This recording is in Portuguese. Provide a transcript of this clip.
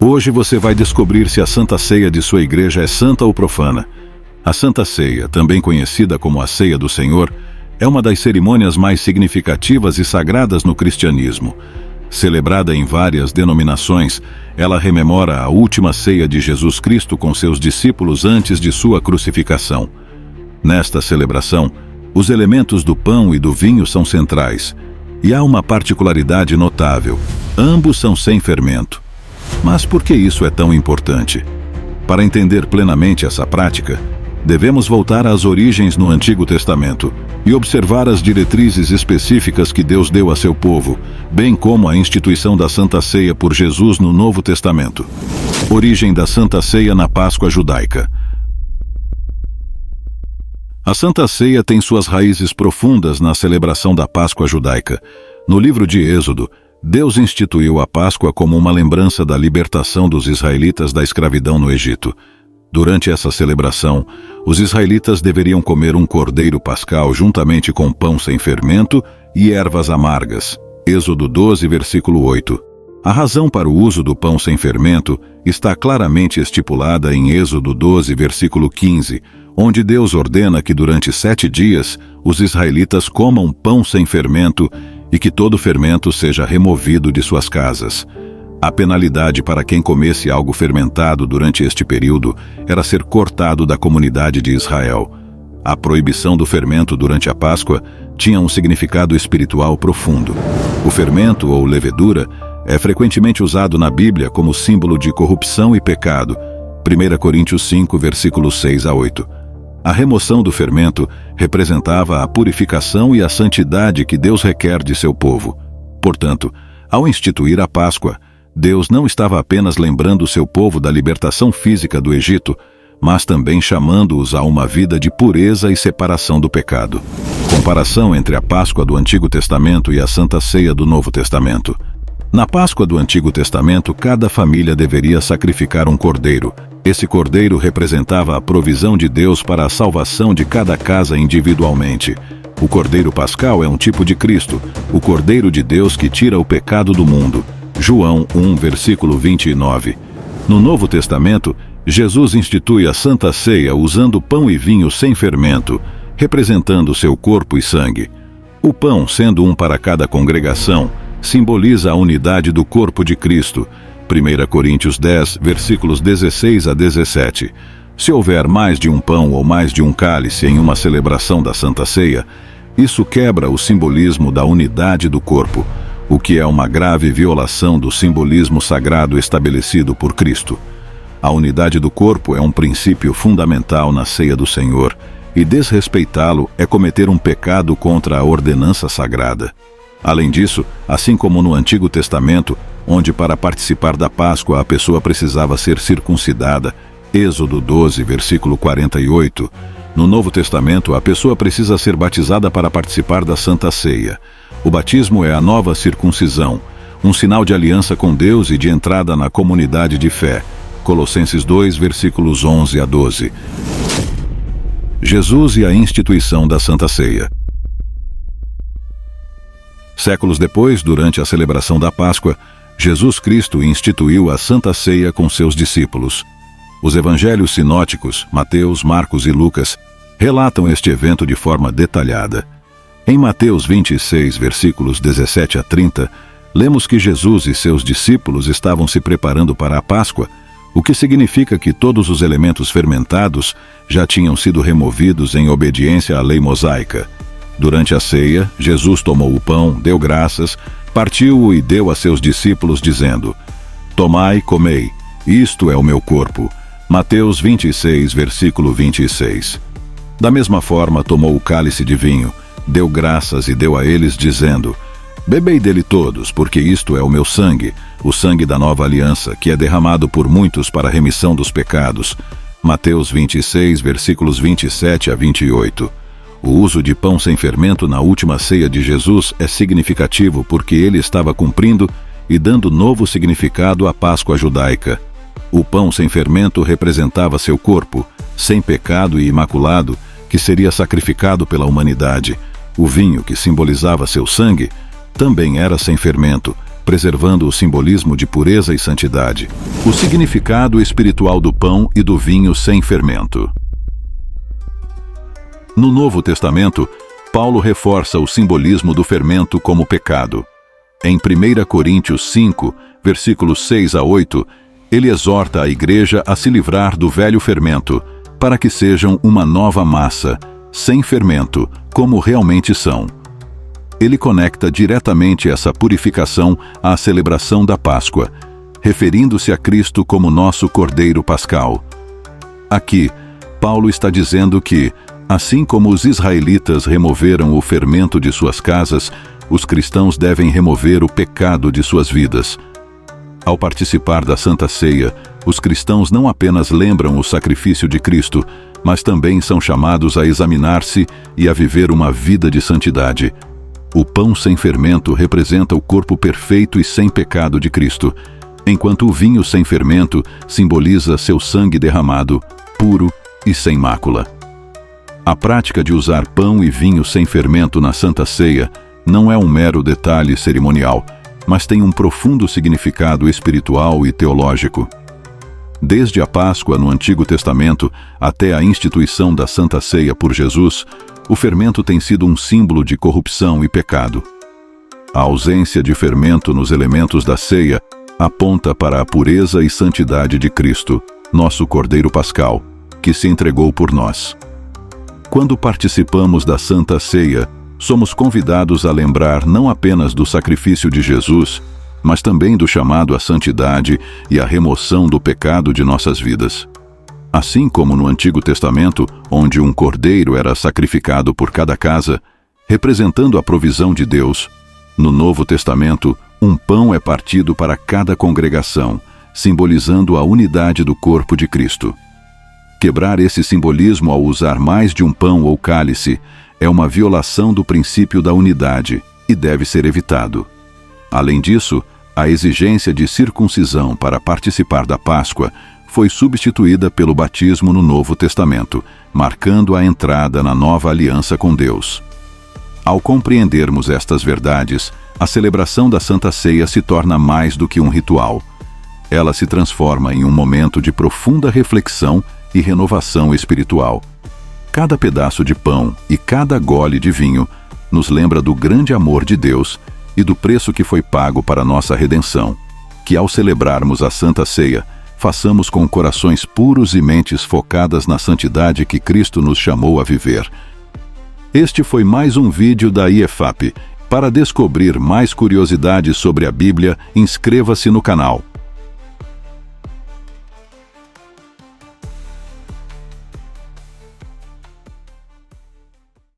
Hoje você vai descobrir se a Santa Ceia de sua igreja é santa ou profana. A Santa Ceia, também conhecida como a Ceia do Senhor, é uma das cerimônias mais significativas e sagradas no cristianismo. Celebrada em várias denominações, ela rememora a última ceia de Jesus Cristo com seus discípulos antes de sua crucificação. Nesta celebração, os elementos do pão e do vinho são centrais, e há uma particularidade notável: ambos são sem fermento. Mas por que isso é tão importante? Para entender plenamente essa prática, devemos voltar às origens no Antigo Testamento e observar as diretrizes específicas que Deus deu a seu povo, bem como a instituição da Santa Ceia por Jesus no Novo Testamento. Origem da Santa Ceia na Páscoa judaica. A Santa Ceia tem suas raízes profundas na celebração da Páscoa judaica. No livro de Êxodo, Deus instituiu a Páscoa como uma lembrança da libertação dos israelitas da escravidão no Egito. Durante essa celebração, os israelitas deveriam comer um cordeiro pascal juntamente com pão sem fermento e ervas amargas. Êxodo 12, versículo 8. A razão para o uso do pão sem fermento está claramente estipulada em Êxodo 12, versículo 15, onde Deus ordena que durante 7 dias os israelitas comam pão sem fermento e que todo fermento seja removido de suas casas. A penalidade para quem comesse algo fermentado durante este período era ser cortado da comunidade de Israel. A proibição do fermento durante a Páscoa tinha um significado espiritual profundo. O fermento, ou levedura, é frequentemente usado na Bíblia como símbolo de corrupção e pecado. 1 Coríntios 5, versículos 6 a 8. A remoção do fermento representava a purificação e a santidade que Deus requer de seu povo. Portanto, ao instituir a Páscoa, Deus não estava apenas lembrando seu povo da libertação física do Egito, mas também chamando-os a uma vida de pureza e separação do pecado. Comparação entre a Páscoa do Antigo Testamento e a Santa Ceia do Novo Testamento. Na Páscoa do Antigo Testamento, cada família deveria sacrificar um cordeiro. Esse cordeiro representava a provisão de Deus para a salvação de cada casa individualmente. O cordeiro pascal é um tipo de Cristo, o cordeiro de Deus que tira o pecado do mundo. João 1, versículo 29. No Novo Testamento, Jesus institui a Santa Ceia usando pão e vinho sem fermento, representando seu corpo e sangue. O pão, sendo um para cada congregação, simboliza a unidade do corpo de Cristo. 1 Coríntios 10, versículos 16 a 17. Se houver mais de um pão ou mais de um cálice em uma celebração da Santa Ceia, isso quebra o simbolismo da unidade do corpo, o que é uma grave violação do simbolismo sagrado estabelecido por Cristo. A unidade do corpo é um princípio fundamental na Ceia do Senhor, e desrespeitá-lo é cometer um pecado contra a ordenança sagrada. Além disso, assim como no Antigo Testamento, onde para participar da Páscoa a pessoa precisava ser circuncidada, Êxodo 12, versículo 48, no Novo Testamento a pessoa precisa ser batizada para participar da Santa Ceia. O batismo é a nova circuncisão, um sinal de aliança com Deus e de entrada na comunidade de fé. Colossenses 2, versículos 11 a 12. Jesus e a instituição da Santa Ceia. Séculos depois, durante a celebração da Páscoa, Jesus Cristo instituiu a Santa Ceia com seus discípulos. Os evangelhos sinóticos, Mateus, Marcos e Lucas, relatam este evento de forma detalhada. Em Mateus 26, versículos 17 a 30, lemos que Jesus e seus discípulos estavam se preparando para a Páscoa, o que significa que todos os elementos fermentados já tinham sido removidos em obediência à lei mosaica. Durante a ceia, Jesus tomou o pão, deu graças, partiu-o e deu a seus discípulos, dizendo: Tomai, comei, isto é o meu corpo. Mateus 26, versículo 26. Da mesma forma, tomou o cálice de vinho, deu graças e deu a eles, dizendo: Bebei dele todos, porque isto é o meu sangue, o sangue da nova aliança, que é derramado por muitos para a remissão dos pecados. Mateus 26, versículos 27 a 28. O uso de pão sem fermento na última ceia de Jesus é significativo porque ele estava cumprindo e dando novo significado à Páscoa judaica. O pão sem fermento representava seu corpo, sem pecado e imaculado, que seria sacrificado pela humanidade. O vinho, que simbolizava seu sangue, também era sem fermento, preservando o simbolismo de pureza e santidade. O significado espiritual do pão e do vinho sem fermento. No Novo Testamento, Paulo reforça o simbolismo do fermento como pecado. Em 1 Coríntios 5, versículos 6 a 8, ele exorta a igreja a se livrar do velho fermento, para que sejam uma nova massa, sem fermento, como realmente são. Ele conecta diretamente essa purificação à celebração da Páscoa, referindo-se a Cristo como nosso Cordeiro Pascal. Aqui, Paulo está dizendo que, assim como os israelitas removeram o fermento de suas casas, os cristãos devem remover o pecado de suas vidas. Ao participar da Santa Ceia, os cristãos não apenas lembram o sacrifício de Cristo, mas também são chamados a examinar-se e a viver uma vida de santidade. O pão sem fermento representa o corpo perfeito e sem pecado de Cristo, enquanto o vinho sem fermento simboliza seu sangue derramado, puro e sem mácula. A prática de usar pão e vinho sem fermento na Santa Ceia não é um mero detalhe cerimonial, mas tem um profundo significado espiritual e teológico. Desde a Páscoa no Antigo Testamento até a instituição da Santa Ceia por Jesus, o fermento tem sido um símbolo de corrupção e pecado. A ausência de fermento nos elementos da ceia aponta para a pureza e santidade de Cristo, nosso Cordeiro Pascal, que se entregou por nós. Quando participamos da Santa Ceia, somos convidados a lembrar não apenas do sacrifício de Jesus, mas também do chamado à santidade e à remoção do pecado de nossas vidas. Assim como no Antigo Testamento, onde um cordeiro era sacrificado por cada casa, representando a provisão de Deus, no Novo Testamento, um pão é partido para cada congregação, simbolizando a unidade do corpo de Cristo. Quebrar esse simbolismo ao usar mais de um pão ou cálice é uma violação do princípio da unidade e deve ser evitado. Além disso, a exigência de circuncisão para participar da Páscoa foi substituída pelo batismo no Novo Testamento, marcando a entrada na nova aliança com Deus. Ao compreendermos estas verdades, a celebração da Santa Ceia se torna mais do que um ritual. Ela se transforma em um momento de profunda reflexão e renovação espiritual. Cada pedaço de pão e cada gole de vinho nos lembra do grande amor de Deus e do preço que foi pago para nossa redenção. Que ao celebrarmos a Santa Ceia, façamos com corações puros e mentes focadas na santidade que Cristo nos chamou a viver. Este foi mais um vídeo da IEFAP. Para descobrir mais curiosidades sobre a Bíblia, inscreva-se no canal.